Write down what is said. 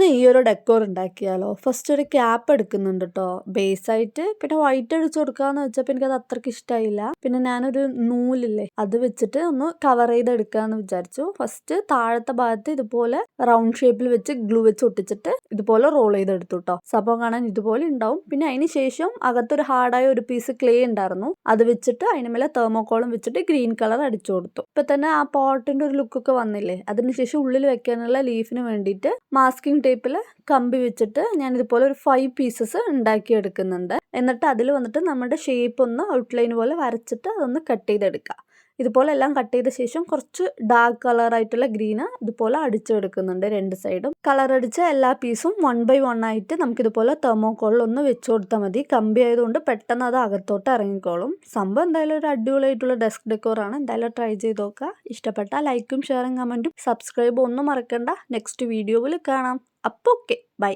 ഇന്ന് ഈ ഒരു ഡെക്കോർ ഉണ്ടാക്കിയാലോ? ഫസ്റ്റ് ഒരു ക്യാപ്പ് എടുക്കുന്നുണ്ട് കേട്ടോ, ബേസ് ആയിട്ട്. പിന്നെ വൈറ്റ് അടിച്ചു കൊടുക്കാന്ന് വെച്ചപ്പോൾ എനിക്കത് അത്രയ്ക്ക് ഇഷ്ടമായില്ല. പിന്നെ ഞാനൊരു നൂലില്ലേ, അത് വെച്ചിട്ട് ഒന്ന് കവർ ചെയ്തെടുക്കാന്ന് വിചാരിച്ചു. ഫസ്റ്റ് താഴത്തെ ഭാഗത്ത് ഇതുപോലെ റൗണ്ട് ഷേപ്പിൽ വെച്ച് ഗ്ലൂ വെച്ച് ഒട്ടിച്ചിട്ട് ഇതുപോലെ റോൾ ചെയ്തെടുത്തു കേട്ടോ. സംഭവം കാണാൻ ഇതുപോലെ ഉണ്ടാവും. പിന്നെ അതിന് ശേഷം അകത്തൊരു ഹാർഡായ ഒരു പീസ് ക്ലേ ഉണ്ടായിരുന്നു, അത് വെച്ചിട്ട് അതിന് മേലെ തെർമോക്കോളും വെച്ചിട്ട് ഗ്രീൻ കളർ അടിച്ചു കൊടുത്തു. ഇപ്പൊ തന്നെ ആ പോട്ടിന്റെ ഒരു ലുക്കൊക്കെ വന്നില്ലേ. അതിനുശേഷം ഉള്ളിൽ വെക്കാനുള്ള ലീഫിന് വേണ്ടിയിട്ട് മാസ്കിംഗ് ടേപ്പിൽ കമ്പി വെച്ചിട്ട് ഞാൻ ഇതുപോലെ ഒരു 5 പീസസ് ഉണ്ടാക്കി എടുക്കുന്നുണ്ട്. എന്നിട്ട് അതിൽ വന്നിട്ട് നമ്മുടെ ഷേപ്പ് ഒന്ന് ഔട്ട്ലൈൻ പോലെ വരച്ചിട്ട് അതൊന്ന് കട്ട് ചെയ്തെടുക്കുക. ഇതുപോലെ എല്ലാം കട്ട് ചെയ്ത ശേഷം കുറച്ച് ഡാർക്ക് കളർ ആയിട്ടുള്ള ഗ്രീന് ഇതുപോലെ അടിച്ചെടുക്കുന്നുണ്ട്. രണ്ട് സൈഡും കളർ അടിച്ച എല്ലാ പീസും 1 by 1 ആയിട്ട് നമുക്കിതുപോലെ തെർമോക്കോളിൽ ഒന്ന് വെച്ച് കൊടുത്താൽ മതി. കമ്പി ആയതുകൊണ്ട് പെട്ടെന്ന് അത് അകത്തോട്ട് ഇറങ്ങിക്കോളും. സംഭവം എന്തായാലും ഒരു അടിപൊളിയായിട്ടുള്ള ഡെസ്ക് ഡെക്കോറാണ്. എന്തായാലും ട്രൈ ചെയ്ത് നോക്കുക. ഇഷ്ടപ്പെട്ടാൽ ലൈക്കും ഷെയറും കമൻറ്റും സബ്സ്ക്രൈബും ഒന്നും മറക്കണ്ട. നെക്സ്റ്റ് വീഡിയോയിൽ കാണാം. അപ്പോൾ ഓക്കെ, ബൈ.